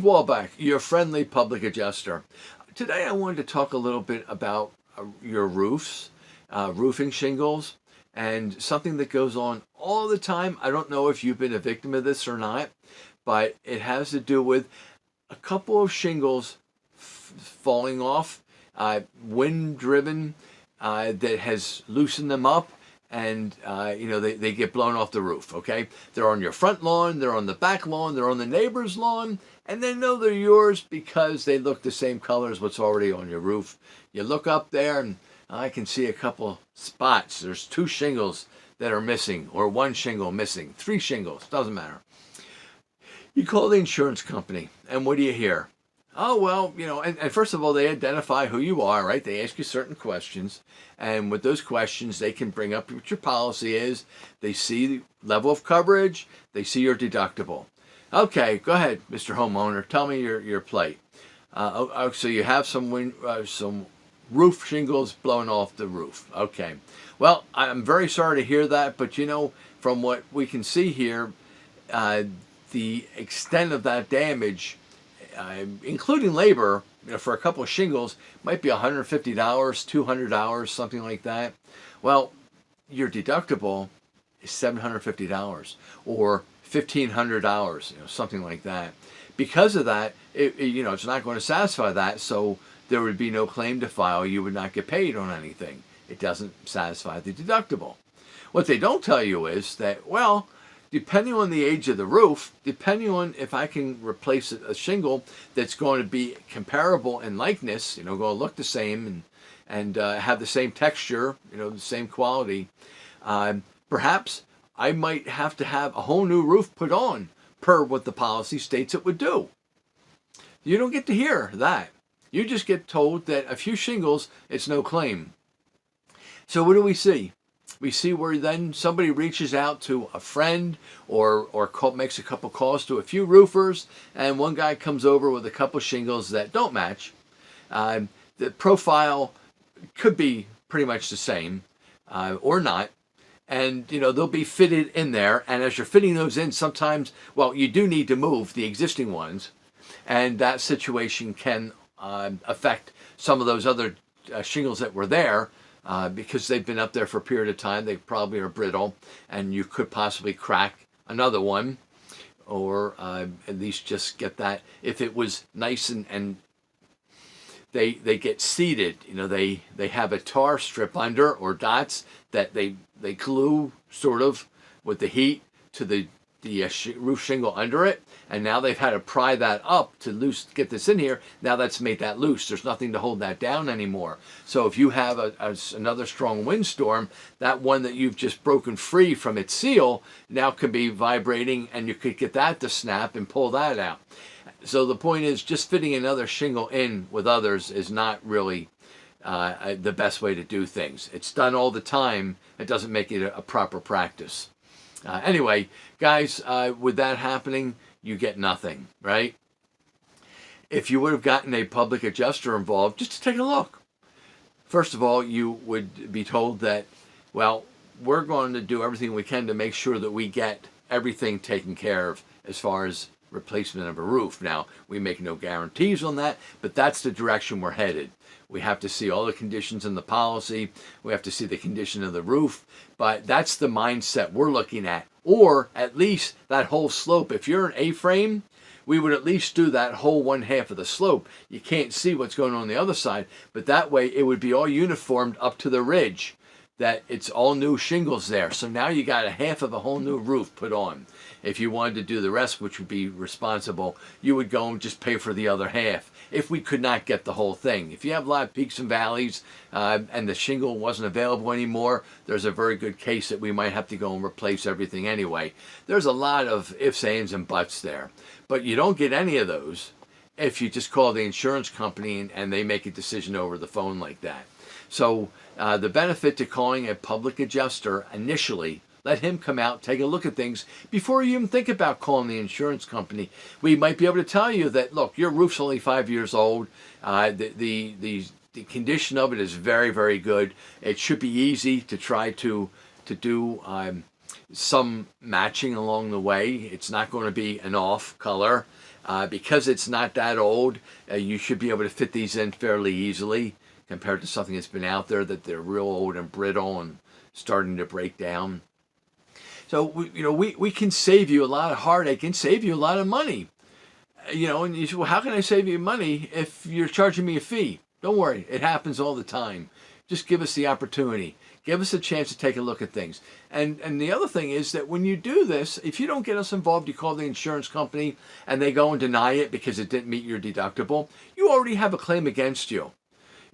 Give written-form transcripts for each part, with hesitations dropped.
Wolbach, your friendly public adjuster. Today I wanted to talk a little bit about your roofs, roofing shingles, and something that goes on all the time. I don't know if you've been a victim of this or not, but it has to do with a couple of shingles falling off, wind-driven, that has loosened them up, and they get blown off the roof. Okay, they're on your front lawn, they're on the back lawn, they're on the neighbor's lawn, and they know they're yours because they look the same color as what's already on your roof. You look up there and I can see a couple spots. There's 2 shingles that are missing, or 1 shingle missing, 3 shingles, doesn't matter. You call the insurance company, and what do you hear? Oh, well, and first of all, they identify who you are, right? They ask you certain questions, and with those questions, they can bring up what your policy is. They see the level of coverage. They see your deductible. Okay, go ahead, Mr. Homeowner. Tell me your plight. So you have some roof shingles blowing off the roof. Okay. Well, I'm very sorry to hear that, but from what we can see here, the extent of that damage, including labor, for a couple of shingles, might be $150, $200, something like that. Well, your deductible is $750 or $1,500, something like that. Because of that, it's not going to satisfy that, so there would be no claim to file. You would not get paid on anything. It doesn't satisfy the deductible. What they don't tell you is that, well, depending on the age of the roof, depending on if I can replace a shingle that's going to be comparable in likeness, going to look the same and have the same texture, the same quality, perhaps I might have to have a whole new roof put on per what the policy states it would do. You don't get to hear that. You just get told that a few shingles, it's no claim. So what do we see? We see where then somebody reaches out to a friend or makes a couple calls to a few roofers, and one guy comes over with a couple shingles that don't match. The profile could be pretty much the same or not. And, they'll be fitted in there. And as you're fitting those in, sometimes, well, you do need to move the existing ones. And that situation can affect some of those other shingles that were there because they've been up there for a period of time. They probably are brittle. And you could possibly crack another one or at least just get that. If it was nice and they get seated, they have a tar strip under or dots that they glue sort of with the heat to the roof shingle under it, and now they've had to pry that up to get this in here. Now that's made that loose. There's nothing to hold that down anymore. So if you have another strong windstorm, that one that you've just broken free from its seal now can be vibrating, and you could get that to snap and pull that out. So the point is, just fitting another shingle in with others is not really the best way to do things. It's done all the time. It doesn't make it a proper practice. Anyway, guys, with that happening, you get nothing, right? If you would have gotten a public adjuster involved, just to take a look. First of all, you would be told that, well, we're going to do everything we can to make sure that we get everything taken care of as far as replacement of a roof. Now, we make no guarantees on that, but that's the direction we're headed. We have to see all the conditions in the policy. We have to see the condition of the roof, but that's the mindset we're looking at. Or at least that whole slope. If you're an A-frame, we would at least do that whole 1/2 of the slope. You can't see what's going on the other side, but that way it would be all uniformed up to the ridge, that it's all new shingles there. So now you got a 1/2 of a whole new roof put on. If you wanted to do the rest, which would be responsible, you would go and just pay for the other 1/2 if we could not get the whole thing. If you have a lot of peaks and valleys and the shingle wasn't available anymore, there's a very good case that we might have to go and replace everything anyway. There's a lot of ifs, ands, and buts there. But you don't get any of those if you just call the insurance company and they make a decision over the phone like that. So the benefit to calling a public adjuster initially, let him come out, take a look at things before you even think about calling the insurance company. We might be able to tell you that, look, your roof's only 5 years old. The condition of it is very, very good. It should be easy to try to do some matching along the way. It's not going to be an off color. Because it's not that old, you should be able to fit these in fairly easily compared to something that's been out there that they're real old and brittle and starting to break down. So we can save you a lot of heartache and save you a lot of money. And you say, well, how can I save you money if you're charging me a fee? Don't worry, it happens all the time. Just give us the opportunity. Give us a chance to take a look at things. And the other thing is that when you do this, if you don't get us involved, you call the insurance company and they go and deny it because it didn't meet your deductible, you already have a claim against you.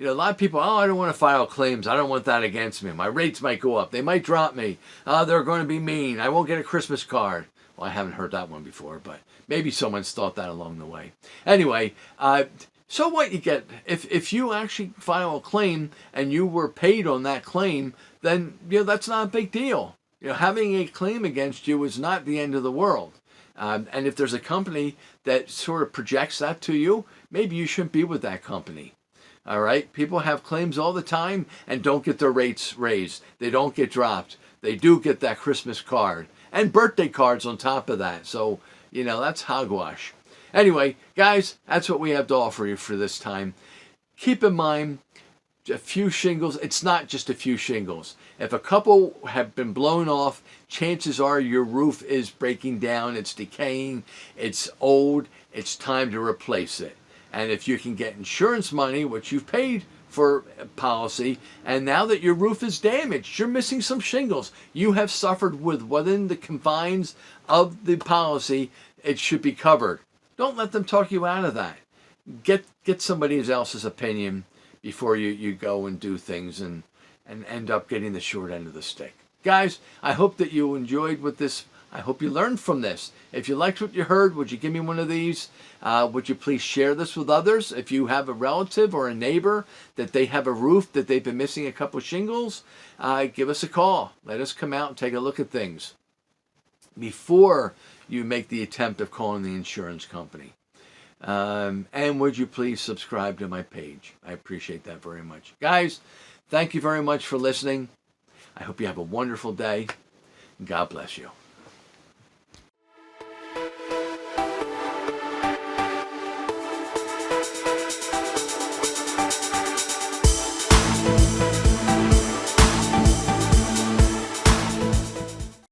A lot of people, I don't want to file claims. I don't want that against me. My rates might go up. They might drop me. They're going to be mean. I won't get a Christmas card. Well, I haven't heard that one before, but maybe someone's thought that along the way. Anyway, so what you get, if you actually file a claim and you were paid on that claim, then that's not a big deal. Having a claim against you is not the end of the world. And if there's a company that sort of projects that to you, maybe you shouldn't be with that company. All right? People have claims all the time and don't get their rates raised. They don't get dropped. They do get that Christmas card and birthday cards on top of that. So, that's hogwash. Anyway, guys, that's what we have to offer you for this time. Keep in mind, a few shingles, it's not just a few shingles. If a couple have been blown off, chances are your roof is breaking down, it's decaying, it's old, it's time to replace it. And if you can get insurance money, which you've paid for a policy, and now that your roof is damaged, you're missing some shingles, you have suffered within the confines of the policy, it should be covered. Don't let them talk you out of that. Get somebody else's opinion before you go and do things and end up getting the short end of the stick. Guys, I hope that you enjoyed with this. I hope you learned from this. If you liked what you heard, would you give me one of these? Would you please share this with others? If you have a relative or a neighbor that they have a roof that they've been missing a couple shingles, give us a call. Let us come out and take a look at things before you make the attempt of calling the insurance company. And would you please subscribe to my page? I appreciate that very much. Guys, thank you very much for listening. I hope you have a wonderful day. God bless you.